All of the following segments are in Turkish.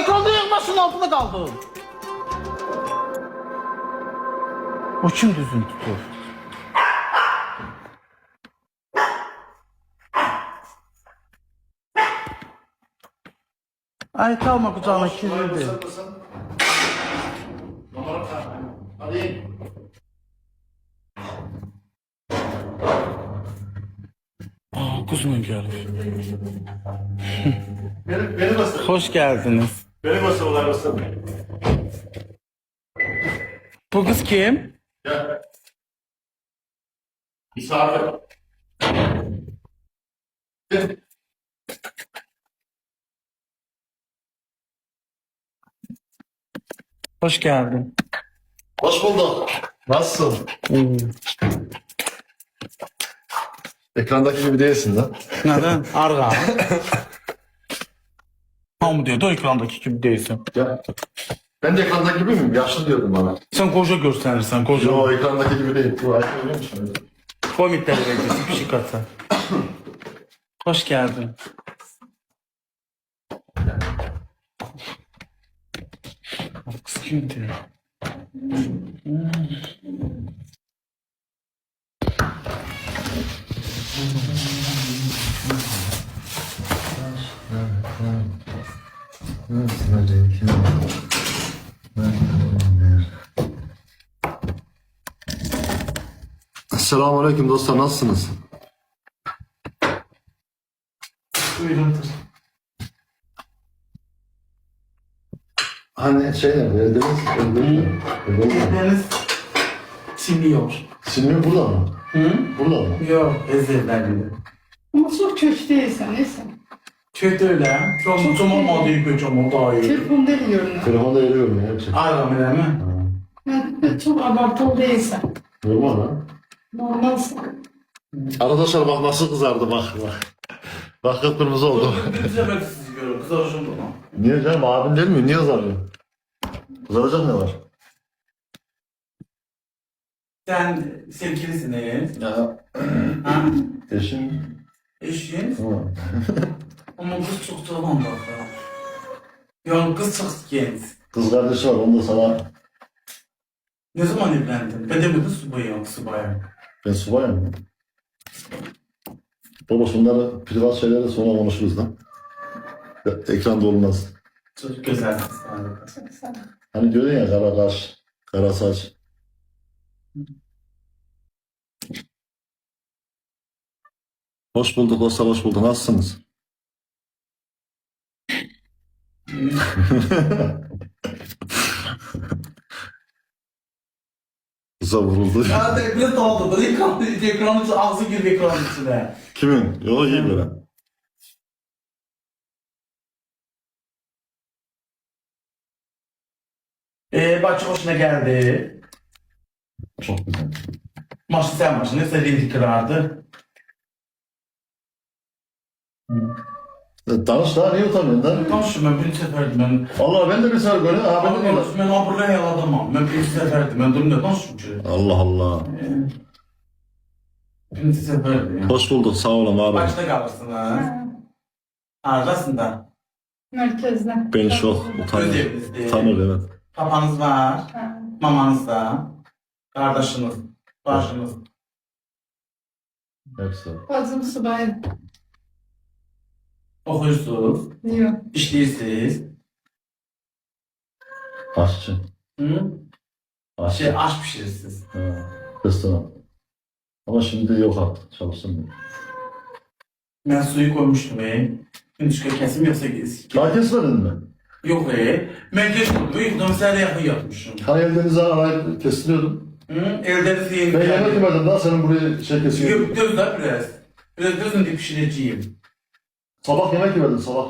Ekranda yığmasının altında kaldım. O kim düzün tutur? Ay kalma kucağına kirliydi. Hadi. Aa, kuzum gelmiş. Beni basın. Hoş geldiniz. Beni basın olay basın. Bu kız kim? Gel. Misafir. Gel. Hoş geldin. Hoş bulduk. Nasılsın? Ekrandaki gibi değilsin lan. Neden? Arga. Hamı diyor da ekrandaki gibi değilsin. Gel. Ben de ekrandaki gibi miyim? Yaşlı diyordun bana. Sen koca gösterirsen koca. Yo, ekrandaki gibi değil. Bu ayıp oluyor mu şimdi? Komitleri vereceksin bir şey katsa. Hoş geldin. Kız kimdi? Selamünaleyküm dostlar, nasılsınız? Buyurun. Hani şey nerede? Evdeniz. Deniz siliyor. Silmiyor burada mı? Hı? Burada mı? Yok, ezberlerinde. Ama çok kötü değilsen neyse. Kötü öyle. Çok olmadığı gibi çok daha iyi. Telefonda da görünüyor. Telefonda eriyorum ya. Hepsi. Aram değil mi? Yani çok abartılı değilsen. Normal lan. Normalsin. Arkadaşlar bak nasıl kızardı bak. Bak kıpkırmızı oldu. Güzel sizi görüyorum. Kız hoşum da. Niye canım, abin değil mi? Niye kızarıyor? Kızaracak ne var? Sen sevgilisiniz. Ya Ha? eşim. Eşin. Ha. Ama kız çok cavan bak. Yani kız çok genç. Kız kardeşi var, onu da sana. Ne zaman evlendin? Bedemedin subaya. Ben subayım. Baba şunları, privat şeyleri sonra konuşuruz lan. Ya, ekranda olmaz. Çok güzel. Çok sağ ol. Hani görüyorsun ya, kara kaş, kara saç. Hoş bulduk dostlar, hoş bulduk. Nasılsınız? Kıza vuruldu. Ya tekrar dağıldı. Böyle ekranın içine ağzı girdi ekranın içine. Kimin? Yok iyi böyle. Bahçe hoşuna geldi. Çok güzel. Maçı sen maçı. Ne sevdiğin kırardı. Danış daha, niye utanıyorsun lan? Tanışım ben bir seferdim ben. Allah, ben de bir sefer böyle abi değil mi? Ben buraya yaladamam. Ben bir seferdim. Ben durumda tanışım ki. Allah Allah. Bir seferdim ya. Hoş bulduk, sağ olun abi. Başta kalırsın ha. Arkasında. Merkezde. Beni çok utanır. Ödevinizde. Utanır evet. Papanız var. Ha. Mamanız da. Kardeşiniz. Başınız. Hepsi. Bacım subay Okuyorsunuz. diyor. İşliyorsunuz. Aşçı. Hı? Aşçı. Aş pişirirsiniz. Ha, restoran. Ama şimdi yok artık, çalışsın. Ben suyu koymuştum Şimdi çıkıyor kesim yoksa Daha kesmedin mi? yok Ben geçtim. Uyudum sen yakın yatmışım. Hani Eldeniz'i arayıp kestiriyordum. Hı? Elde de Ben yemek yemedim daha, senin buraya şey kesiyordum. Yok düz de biraz. Biraz düzün diye pişireceğim. Sabah yemek yemedim sabah.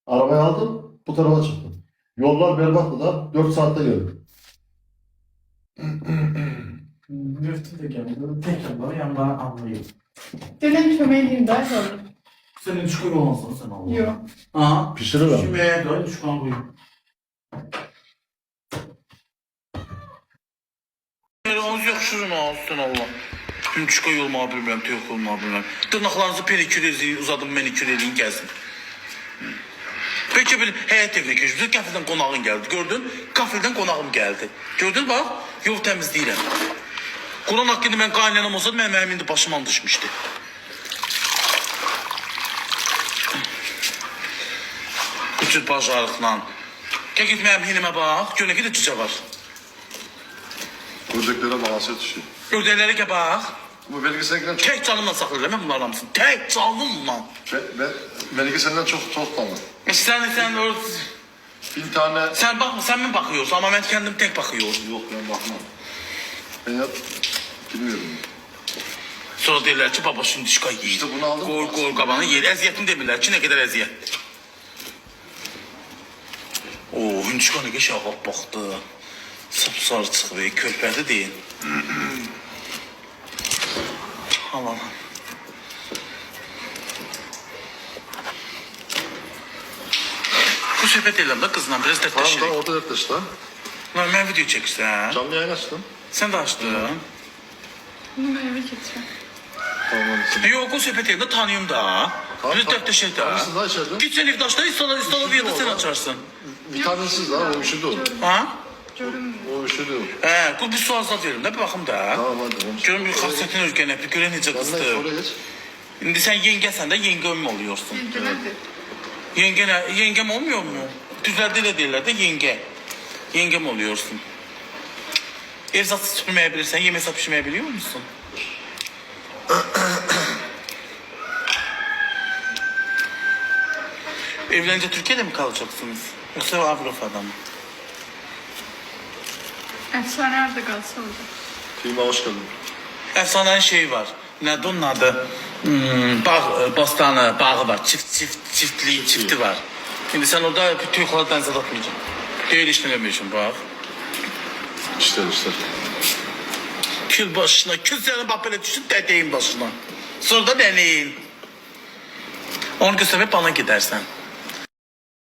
Arabayı aldım, bu tarafa çıktım. Yollar berbattı da 4 saatte geldim. Müftü de geldi. Tekrar var yandan anlayayım. Dönem kömeğliyim daha sonra. Senin çıkıyor olmasın sen Allah. Yok. Ha? Pişiririm. Şimdiye kadar düşman koyayım. Onu yok şurun olsun Allah. Gün çıkıyor yolma bilmem, tüyük olma bilmem. Tırnaklarınızı pedikür edin, uzadım manikür edin gelsin. Peki bir həyat evinə keçmişdik, kafildən qonağın gəldi. Gördün? Kafildən qonağım gəldi. Gördün bax, yol təmizləyirəm. Quran haqqında mən qaynanam olsaydı, mənim indi başımdan düşmüşdü. Bütün bacarıqla. Gəl mənim hinimə bax, görünə ki də cücə var. Ördəklere bağlısı düşüyor. Ördəklərə gəl bax. Bu belgeselden çok... Tək canımla saxlayırlar, mən bunları hamısını. Tək canımla. Ben belgeselden çok tanıdım. Sen orada... Bir tane... Sen bakma, sen mi bakıyorsun ama ben kendim tek bakıyorum. Yok ben bakmam. Ben ya... Bilmiyorum. Sonra derler ki baba şimdi dişka yiyin. İşte bunu aldım. Kol kabanı yer. Əziyyətini demirlər ki ne kadar əziyyət. Oo, hündüşka ne geç ağab baxdı. Sapsarı çıxdı, körpədi deyin. Aman. Bu söhbət edirəm da kızla biraz Tamam da dəftəşirik. orada yaklaştı. Mən video çəkirsən. Canlı yayın açtım. Sen de açdın. Bunu ben eve getireyim. Tamam hadi. Yok o söhbət edirəm də tanıyım da. Biraz dəftəşirik də. Tanırsın da içeride. Git sen iftaşda istala bir yerde sen açarsın. Vitaminsiz daha o üşüdü o. Ha? O üşüdü o. Bu bir sual zat verim de bir bakım da. Tamam hadi. konuş. Görün bir xasiyyətin özgənə, bir görən necə Yanına qızdır. oraya geç. İndi sen yengəsən də yengəm mi oluyorsun? Nedir? Yengem olmuyor mu? Düzlerde elə deyirlər də yengə. Yengem oluyorsun. Ev zatı süpürməyə bilirsən, yemək zat pişirməyə biliyor musun? Evlenince Türkiye'de mi kalacaksınız? Yoksa Avrupa'da mı? Efsane nerede kalsa orada. Filme hoş geldin. Efsanenin şeyi var. Nədir onun adı? Bostanı, bağı var. Çifti var. Şimdi sen orada bir tüyüklara benzet atmayacaksın. Değil işlemiyorsun bak. İşler. Kül başına, kül senin bak böyle düşün dedeğin başına. Sonra da deneyin. Onu göstermeyip bana gidersen.